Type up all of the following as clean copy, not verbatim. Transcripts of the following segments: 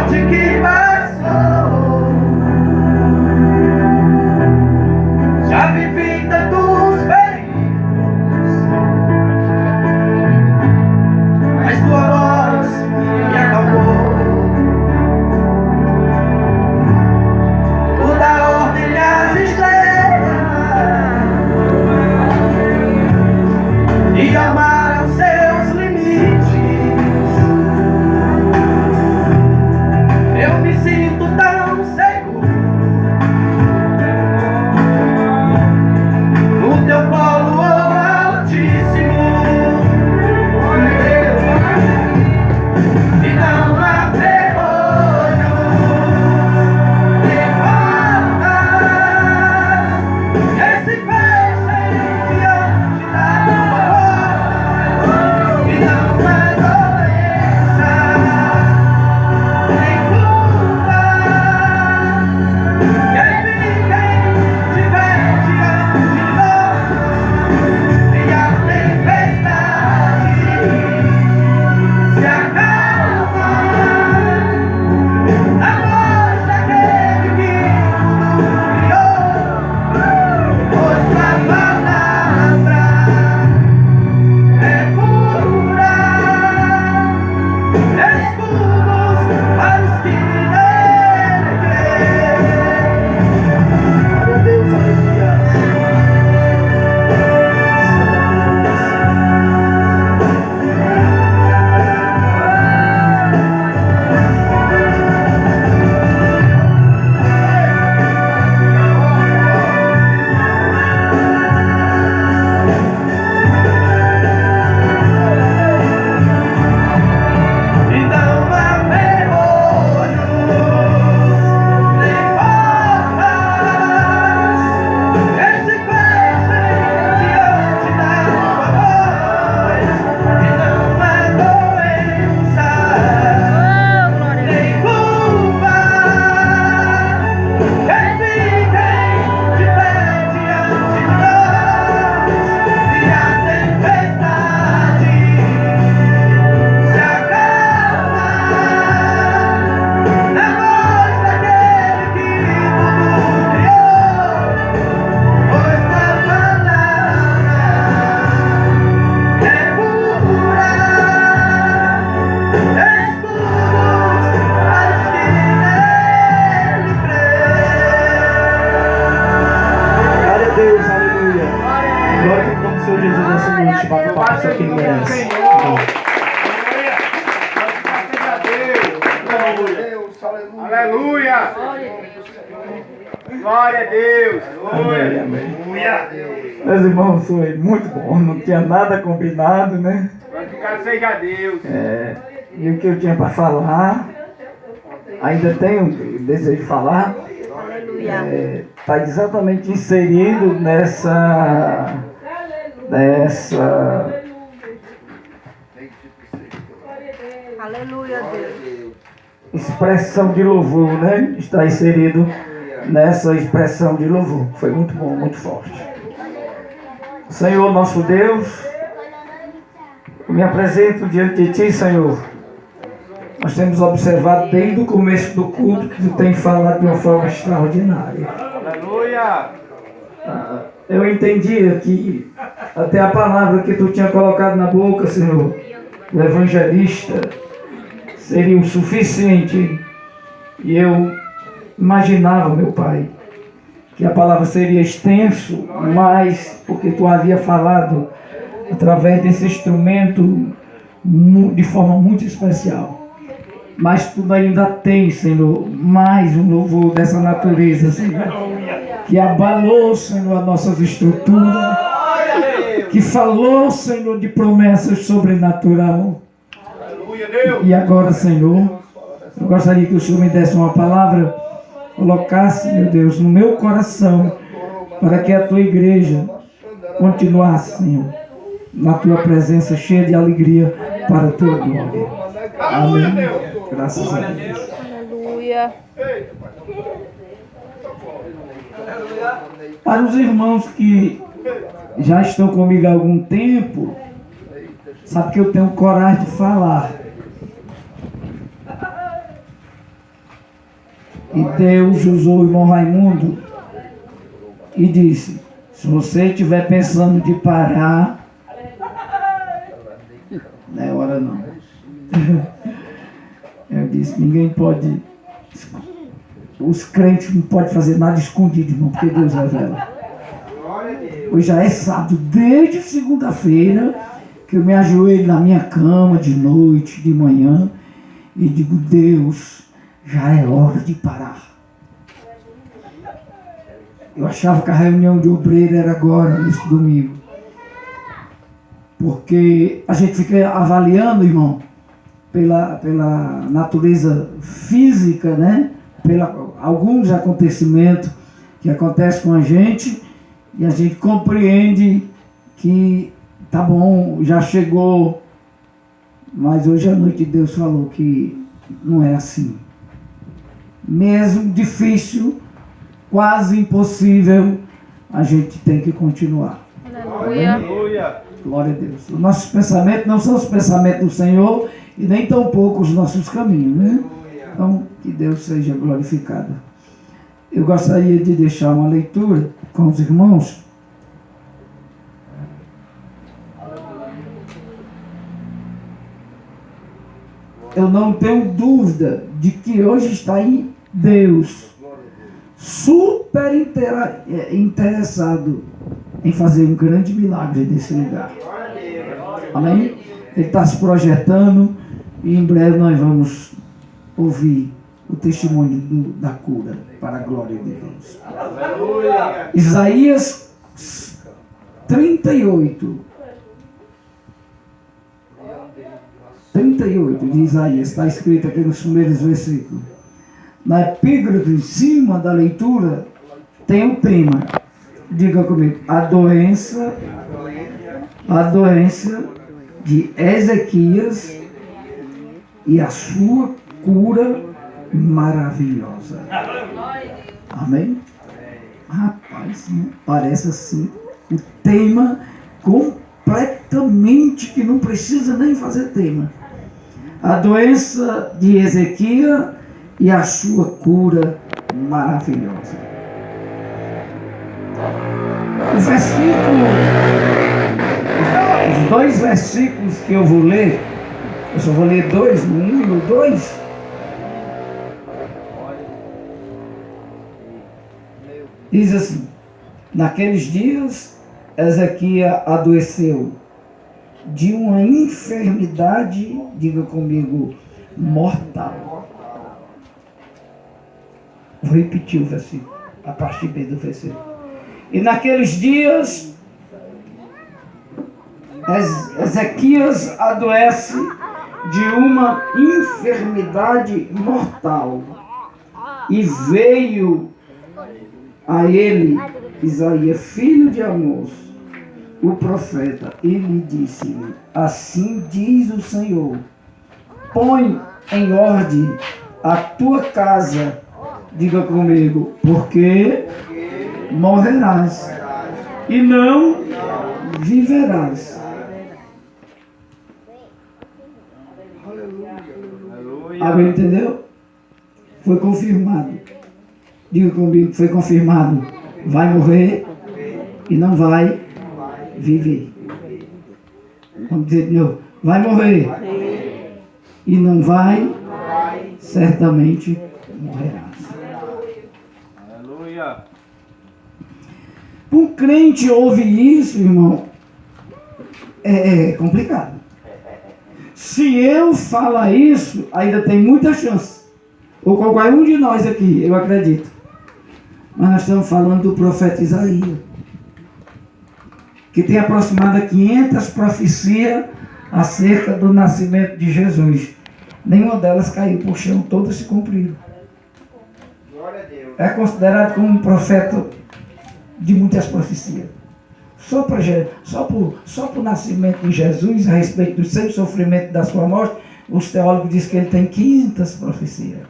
morte que passou. Já vivi tantos perigos, mas tua voz me acalmou. Tu dá ordem às estrelas e amaram seus limites. Eu me sinto tão seguro no teu colo altíssimo, e não há vergonha nem portas que se fechem diante da tua voz, e não há doença nem cura que fiquem de pé diante de nós, e a tempestade se acalma na voz daquele que tudo criou, pois tua palavra é pura, escudos para os que nele creem. Glória a Deus, aleluia. E não há vergonhos nem portas que se fechem diante da tua voz, e não há doença nem culpa que fiquem de pé diante de nós, e a tempestade se acalma na voz daquele que tudo criou, pois tua palavra é pura, escudos para os que nele creem. Glória a Deus, aleluia. Glória ao nome do Senhor Jesus nessa noite. Bata palmas ao que ele merece. Aleluia! Glória a Deus! Amém, amém. Aleluia! Meus irmãos, foi muito bom. Não tinha nada combinado, né? Glorificado seja Deus! E o que eu tinha para falar, ainda tenho desejo de falar, está exatamente inserido nessa Aleluia, Deus. expressão de louvor, né? Está inserido nessa expressão de louvor. Foi muito bom, muito forte. Senhor nosso Deus, eu me apresento diante de Ti, Senhor. Nós temos observado desde o começo do culto que Tu tem falado de uma forma extraordinária. Aleluia! Eu entendia que até a palavra que Tu tinha colocado na boca, Senhor, do evangelista, seria o suficiente. E eu imaginava, meu Pai, que a palavra seria extenso, mas porque Tu havia falado através desse instrumento de forma muito especial. Mas Tu ainda tem, Senhor, mais um louvor dessa natureza, Senhor, que abalou, Senhor, as nossas estruturas, que falou, Senhor, de promessas sobrenaturais. E agora, Senhor, eu gostaria que o Senhor me desse uma palavra, colocasse, meu Deus, no meu coração, para que a Tua igreja continuasse, Senhor, na Tua presença cheia de alegria para a Tua glória. Amém. Graças a Deus. Aleluia. Para os irmãos que já estão comigo há algum tempo, sabe que eu tenho coragem de falar. E Deus usou o irmão Raimundo e disse: se você estiver pensando de parar, não é hora não. Eu disse: ninguém pode, os crentes não podem fazer nada escondido, irmão, porque Deus revela. Hoje já é sábado, desde segunda-feira, que eu me ajoelho na minha cama de noite, de manhã, e digo: Deus, já é hora de parar. Eu achava que a reunião de obreiro era agora, nesse domingo. Porque a gente fica avaliando, irmão, pela natureza física, né? Alguns acontecimentos que acontecem com a gente, e a gente compreende que tá bom, já chegou, mas hoje à noite Deus falou que não é assim. Mesmo difícil, quase impossível, a gente tem que continuar. Aleluia. Glória a Deus. Os nossos pensamentos não são os pensamentos do Senhor e nem tampouco os nossos caminhos, né? Então, que Deus seja glorificado. Eu gostaria de deixar uma leitura com os irmãos. Eu não tenho dúvida de que hoje está em Deus super interessado em fazer um grande milagre nesse lugar. Amém? Ele está se projetando e em breve nós vamos ouvir o testemunho da cura para a glória de Deus. Aleluia. Isaías 38 de Isaías, está escrito aqui nos primeiros versículos. Na epígrafe, em cima da leitura, tem um tema. Diga comigo: a doença de Ezequias e a sua cura maravilhosa. Amém? Rapaz, parece assim o tema completamente que não precisa nem fazer tema. A doença de Ezequias e a sua cura maravilhosa. O versículo, os dois versículos que eu vou ler, eu só vou ler dois, o 1 e o 2. Diz assim: naqueles dias Ezequias adoeceu de uma enfermidade, diga comigo, mortal. Vou repetir o versículo, a parte B do versículo. E naqueles dias Ezequias adoece de uma enfermidade mortal. E veio a ele Isaías, filho de Amós, o profeta, e lhe disse-lhe: assim diz o Senhor, põe em ordem a tua casa, diga comigo, porque morrerás e não viverás. Alguém entendeu? Foi confirmado. Diga comigo, foi confirmado. Vai morrer e não vai viver. Vamos dizer de novo: vai morrer e não vai, certamente morrerás. Aleluia. Um crente ouve isso, irmão, é complicado. Se eu falar isso, ainda tem muita chance. Ou qualquer um de nós aqui, eu acredito. Mas nós estamos falando do profeta Isaías, que tem aproximadamente 500 profecias acerca do nascimento de Jesus. Nenhuma delas caiu por chão, todas se cumpriram. Glória a Deus. É considerado como um profeta de muitas profecias. Só por nascimento de Jesus, a respeito do seu sofrimento e da sua morte, os teólogos dizem que ele tem 500 profecias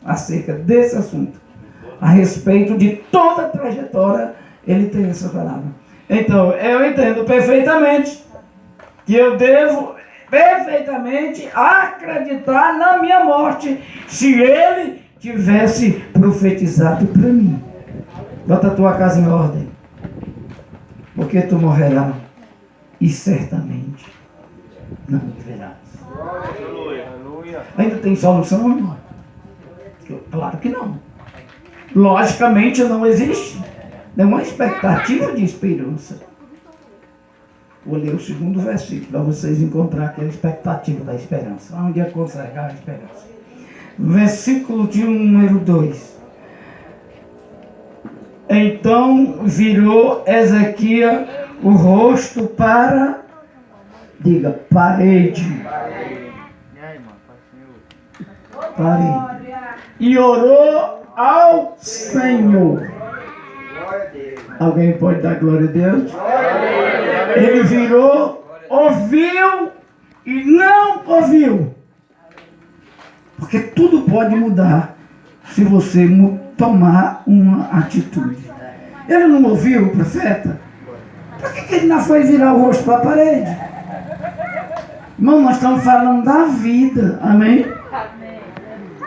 acerca desse assunto. A respeito de toda a trajetória, ele tem essa palavra. Então, eu entendo perfeitamente que eu devo perfeitamente acreditar na minha morte, se ele tivesse profetizado para mim. Bota a tua casa em ordem, porque tu morrerás e certamente não viverás. Aleluia. Ainda tem solução, irmão? Claro que não. Logicamente não existe nenhuma expectativa de esperança. Vou ler o segundo versículo para vocês encontrarem aquela expectativa da esperança. Onde é conservar a esperança? Versículo de número 2. Então virou Ezequias o rosto para, diga, parede. Parede. E orou ao Senhor. Glória a Deus. Alguém pode dar glória a Deus? Ele virou, ouviu e não ouviu. Porque tudo pode mudar se você tomar uma atitude. Ele não ouviu o profeta? Por que ele não foi virar o rosto para a parede? Irmão, nós estamos falando da vida. Amém?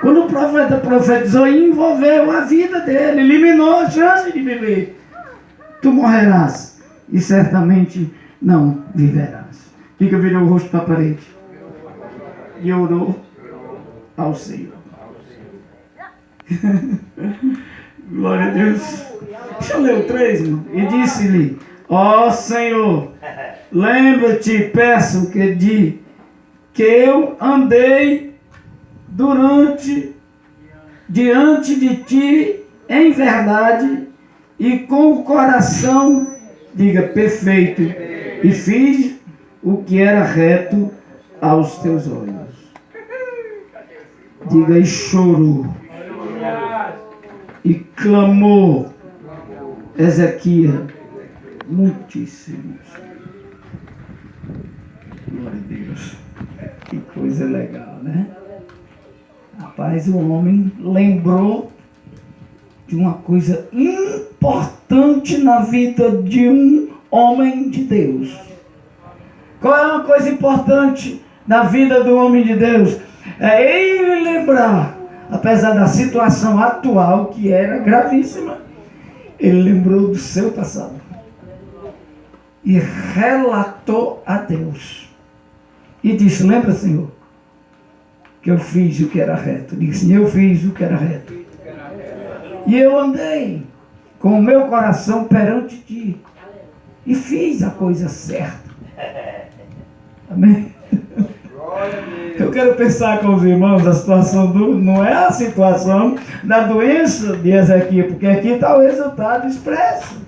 Quando o profeta profetizou, envolveu a vida dele, eliminou a chance de viver. Tu morrerás e certamente não viverás. Diga, virou o rosto para a parede e orou ao Senhor. Glória a Deus. Deixa eu ler o 3, irmão. E disse-lhe: ó Senhor, lembra-te, peço que eu andei diante de ti em verdade e com o coração, diga, perfeito, e fiz o que era reto aos teus olhos. Diga, e chorou e clamou Ezequias muitíssimos. Glória a Deus. Que coisa legal, né? Rapaz, o homem lembrou de uma coisa importante na vida de um homem de Deus. Qual é uma coisa importante na vida do homem de Deus? É ele lembrar, apesar da situação atual, que era gravíssima, ele lembrou do seu passado e relatou a Deus e disse: lembra, Senhor, que eu fiz o que era reto. Disse: eu fiz o que era reto e eu andei com o meu coração perante ti e fiz a coisa certa. Amém? Eu quero pensar com os irmãos a situação não é a situação da doença de Ezequias, porque aqui está o resultado expresso.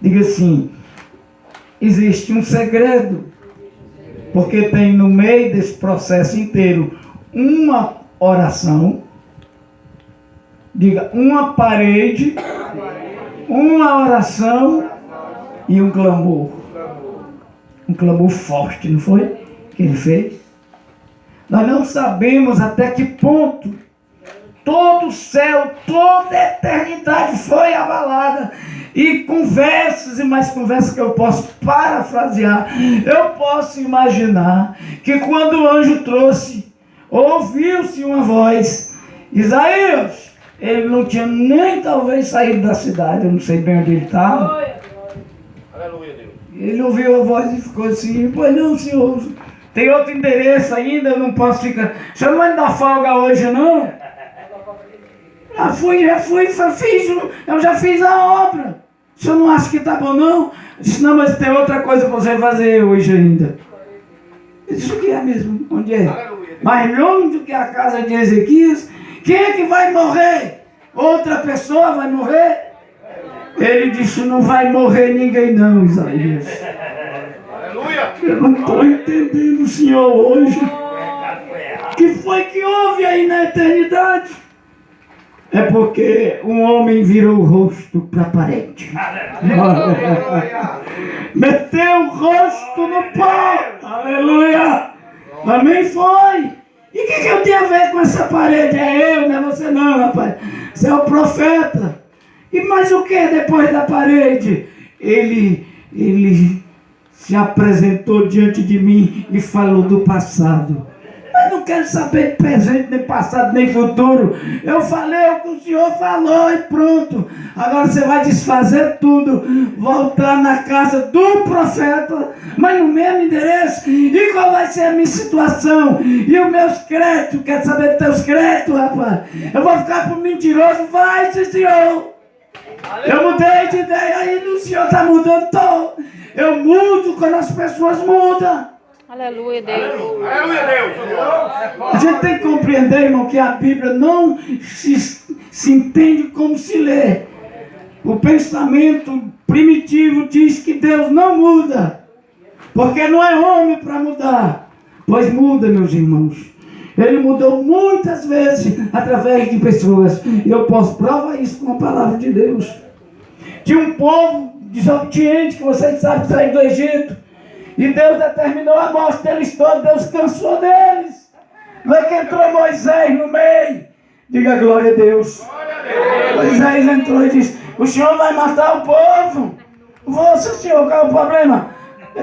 Diga assim: existe um segredo, porque tem no meio desse processo inteiro uma oração, diga, uma parede, uma oração e um clamor. Um clamor forte, não foi? Que ele fez. Nós não sabemos até que ponto todo o céu, toda a eternidade foi abalada. E conversas e mais conversas que eu posso parafrasear, eu posso imaginar que quando o anjo trouxe, ouviu-se uma voz: Isaías. Ele não tinha nem talvez saído da cidade, eu não sei bem onde ele estava. Aleluia, Deus. Ele ouviu a voz e ficou assim: pois não, senhor, tem outro endereço ainda, eu não posso ficar. O senhor não vai me dar folga hoje, não? Eu já fiz a obra. O senhor não acha que está bom, não? Eu disse: não, mas tem outra coisa para você fazer hoje ainda. Eu disse: o que é mesmo? Onde é? Aleluia. Mais longe do que a casa de Ezequias. Quem é que vai morrer? Outra pessoa vai morrer? Ele disse: não vai morrer ninguém não, Isaías. Aleluia. Eu não estou entendendo o Senhor hoje. O que foi que houve aí na eternidade? É porque um homem virou o rosto para a parede. Meteu o rosto no pó. Aleluia. Amém, foi. E o que eu tenho a ver com essa parede? É eu, não é você não, rapaz. Você é o profeta. E mais o que depois da parede? Ele se apresentou diante de mim e falou do passado. Mas no não quero saber de presente, nem passado, nem futuro. Eu falei o que o Senhor falou e pronto. Agora você vai desfazer tudo, voltar na casa do profeta, mas no mesmo endereço. E qual vai ser a minha situação? E os meus créditos? Quero saber dos teus créditos, rapaz. Eu vou ficar por mentiroso? Vai, Senhor. Eu mudei de ideia aí, o Senhor está mudando. Então, eu mudo quando as pessoas mudam. Aleluia, Deus. Aleluia, Deus. A gente tem que compreender, irmão, que a Bíblia não se entende como se lê. O pensamento primitivo diz que Deus não muda, porque não é homem para mudar. Pois muda, meus irmãos. Ele mudou muitas vezes através de pessoas. E eu posso provar isso com a palavra de Deus. Tinha um povo desobediente, que vocês sabem, saiu do Egito. E Deus determinou a morte deles todos. Deus cansou deles. Não é que entrou Moisés no meio. Diga glória a Deus. Moisés entrou e disse: o Senhor vai matar o povo? Você, Senhor, qual é o problema?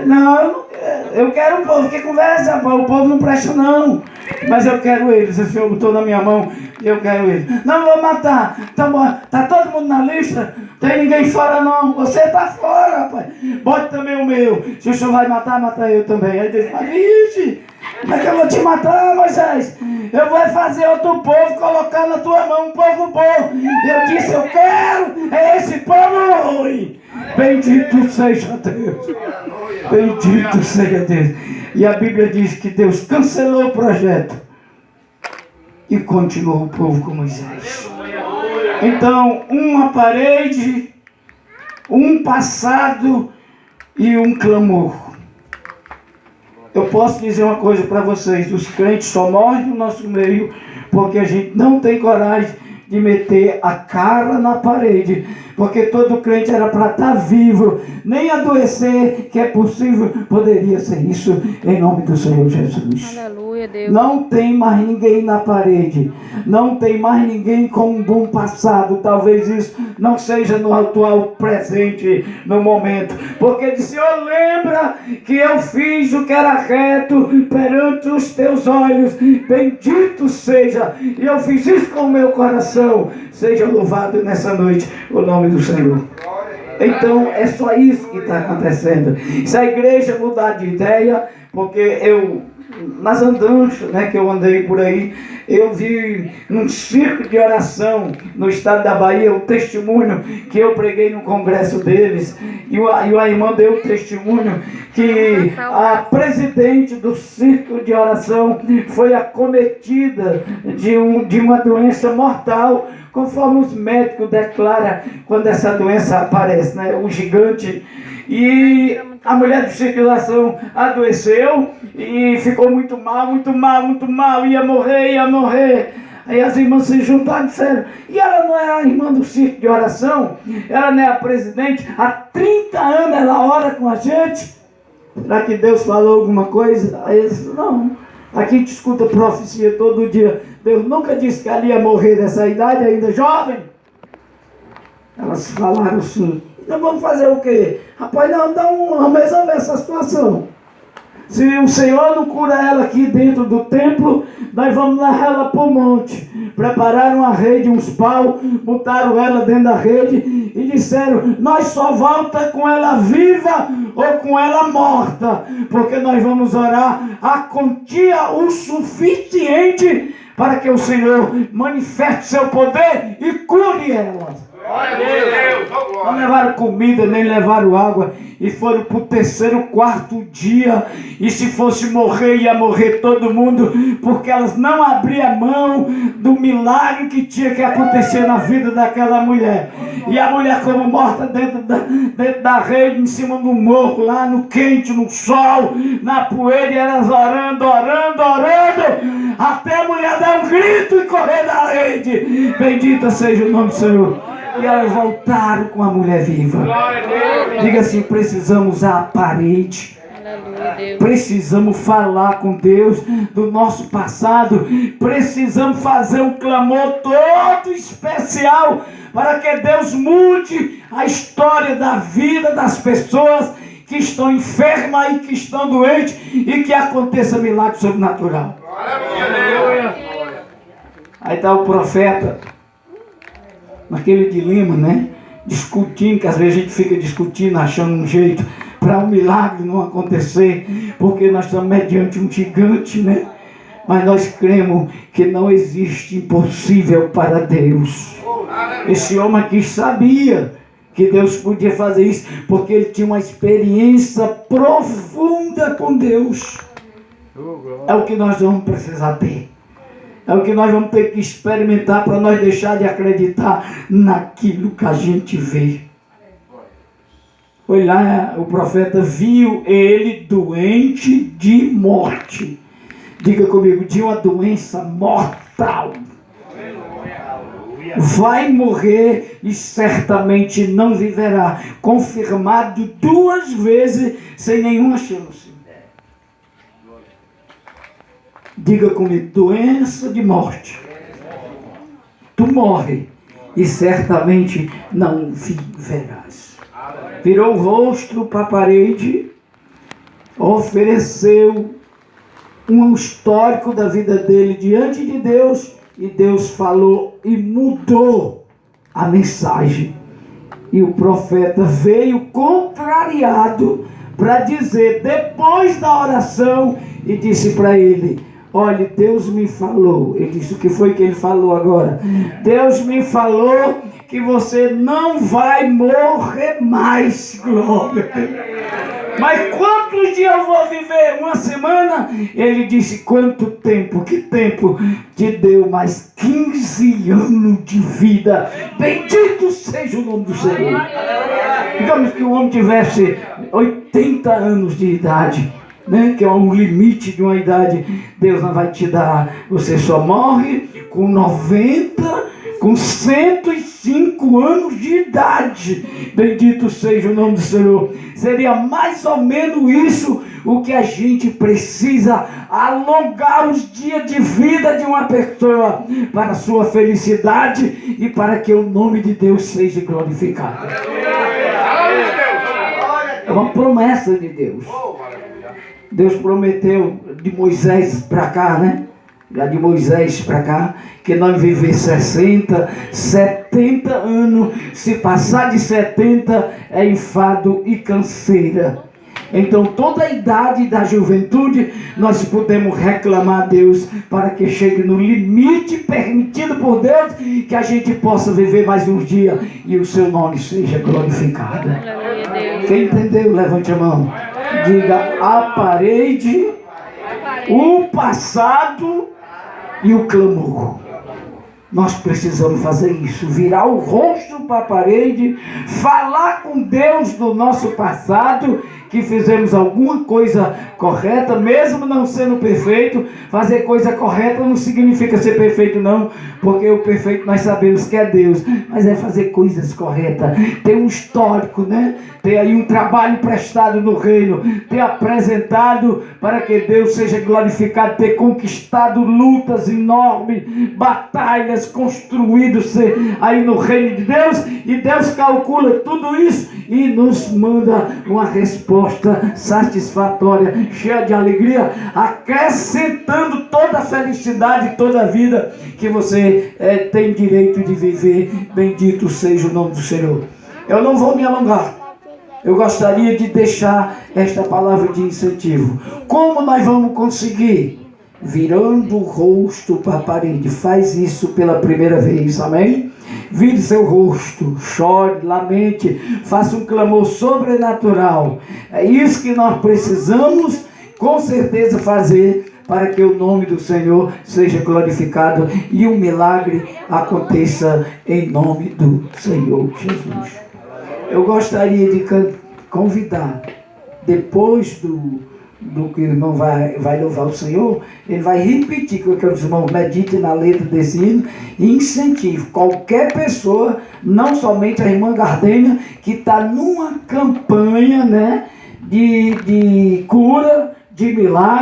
Não, eu quero o povo que conversa. O povo não presta não. Mas eu quero eles. O Senhor botou na minha mão e eu quero eles. Não vou matar. Tá todo mundo na lista? Tem ninguém fora não. Você está fora, rapaz. Bote também o meu. Se o Senhor vai matar, mata eu também. Aí Deus fala: vixe, como é que eu vou te matar, Moisés? Eu vou fazer outro povo, colocar na tua mão um povo bom. Eu disse: eu quero esse povo ruim. Bendito seja Deus. Bendito seja Deus. E a Bíblia diz que Deus cancelou o projeto e continuou o povo com Moisés. Então, uma parede, um passado e um clamor. Eu posso dizer uma coisa para vocês: os crentes só morrem no nosso meio porque a gente não tem coragem de meter a cara na parede. Porque todo crente era para estar vivo, nem adoecer, que é possível, poderia ser isso, em nome do Senhor Jesus. Aleluia, Deus. Não tem mais ninguém na parede, não tem mais ninguém com um bom passado. Talvez isso não seja no atual presente, no momento, porque o Senhor lembra que eu fiz o que era reto perante os teus olhos. Bendito seja, e eu fiz isso com o meu coração. Seja louvado nessa noite o nome do Senhor. Então é só isso que está acontecendo. Se a igreja mudar de ideia, porque eu, nas andanças, né, que eu andei por aí, eu vi num circo de oração no estado da Bahia o testemunho que eu preguei no congresso deles, e a irmã deu o testemunho que a presidente do circo de oração foi acometida de uma doença mortal, conforme os médicos declaram quando essa doença aparece, né? O gigante. E a mulher de circulação adoeceu e ficou muito mal, ia morrer. Aí as irmãs se juntaram e disseram: e ela não é a irmã do circo de oração? Ela não é a presidente? Há 30 anos ela ora com a gente? Será que Deus falou alguma coisa? Aí eles: não, aqui a gente escuta profecia todo dia. Deus nunca disse que ela ia morrer nessa idade, ainda jovem. Elas falaram assim: então vamos fazer o quê? Rapaz, vamos resolver essa situação. Se o Senhor não cura ela aqui dentro do templo, nós vamos levar ela para o monte. Prepararam uma rede, uns pau, botaram ela dentro da rede e disseram: nós só volta com ela viva ou com ela morta, porque nós vamos orar a quantia o suficiente para que o Senhor manifeste seu poder e cure ela. Não levaram comida, nem levaram água, e foram para o terceiro, quarto dia, e se fosse morrer, ia morrer todo mundo, porque elas não abriam mão do milagre que tinha que acontecer na vida daquela mulher. E a mulher, como morta dentro da rede, em cima do morro, lá no quente, no sol, na poeira, e elas orando, até a mulher dar um grito e correr da rede. Bendita seja o nome do Senhor. E elas voltaram com a mulher viva. Diga assim: precisamos à parede. Precisamos falar com Deus do nosso passado. Precisamos fazer um clamor todo especial para que Deus mude a história da vida das pessoas que estão enfermas e que estão doentes, e que aconteça milagre sobrenatural. Aleluia, Deus. Aí está o profeta, naquele dilema, né? Discutindo, que às vezes a gente fica discutindo, achando um jeito para um milagre não acontecer, porque nós estamos mediante um gigante, né? Mas nós cremos que não existe impossível para Deus. Esse homem aqui sabia que Deus podia fazer isso, porque ele tinha uma experiência profunda com Deus. É o que nós vamos precisar ter. É o que nós vamos ter que experimentar para nós deixar de acreditar naquilo que a gente vê. Foi lá, o profeta viu ele doente de morte. Diga comigo, de uma doença mortal. Vai morrer e certamente não viverá. Confirmado 2 vezes sem nenhuma chance. Diga comigo, doença de morte. Tu morre e certamente não viverás. Virou o rosto para a parede, ofereceu um histórico da vida dele diante de Deus, e Deus falou e mudou a mensagem. E o profeta veio contrariado para dizer, depois da oração, e disse para ele, olha, Deus me falou. Ele disse, o que foi que ele falou agora? Deus me falou que você não vai morrer mais, glória. Mas quantos dias eu vou viver? 1 semana? Ele disse, quanto tempo? Que tempo? Te deu mais 15 anos de vida. Bendito seja o nome do Senhor. Digamos que o homem tivesse 80 anos de idade, né? Que é um limite de uma idade. Deus não vai te dar. Você só morre com 90, com 105 anos de idade. Bendito seja o nome do Senhor. Seria mais ou menos isso o que a gente precisa, alongar os dias de vida de uma pessoa para a sua felicidade e para que o nome de Deus seja glorificado. É uma promessa de Deus. Deus prometeu de Moisés para cá, né? Já de Moisés para cá, que nós viver 60, 70 anos. Se passar de 70 é enfado e canseira. Então toda a idade da juventude nós podemos reclamar a Deus para que chegue no limite permitido por Deus, que a gente possa viver mais uns dias e o seu nome seja glorificado. Quem entendeu, levante a mão. Diga, a parede, o passado e o clamor. Nós precisamos fazer isso, virar o rosto para a parede, falar com Deus do nosso passado, que fizemos alguma coisa correta, mesmo não sendo perfeito. Fazer coisa correta não significa ser perfeito não, porque o perfeito nós sabemos que é Deus, mas é fazer coisas corretas, ter um histórico, né? Ter aí um trabalho prestado no reino, ter apresentado para que Deus seja glorificado, ter conquistado lutas enormes, batalhas, construído aí no reino de Deus, e Deus calcula tudo isso e nos manda uma resposta satisfatória, cheia de alegria, acrescentando toda a felicidade, toda a vida que você tem direito de viver. Bendito seja o nome do Senhor. Eu não vou me alongar. Eu gostaria de deixar esta palavra de incentivo. Como nós vamos conseguir? Virando o rosto para a parede. Faz isso pela primeira vez, amém? Vire seu rosto, chore, lamente, faça um clamor sobrenatural. É isso que nós precisamos, com certeza, fazer para que o nome do Senhor seja glorificado e um milagre aconteça em nome do Senhor Jesus. Eu gostaria de convidar, depois do que o irmão vai louvar o Senhor, ele vai repetir que os irmãos meditem na letra desse hino e incentive qualquer pessoa, não somente a irmã Gardênia, que está numa campanha, né, de cura, de milagre.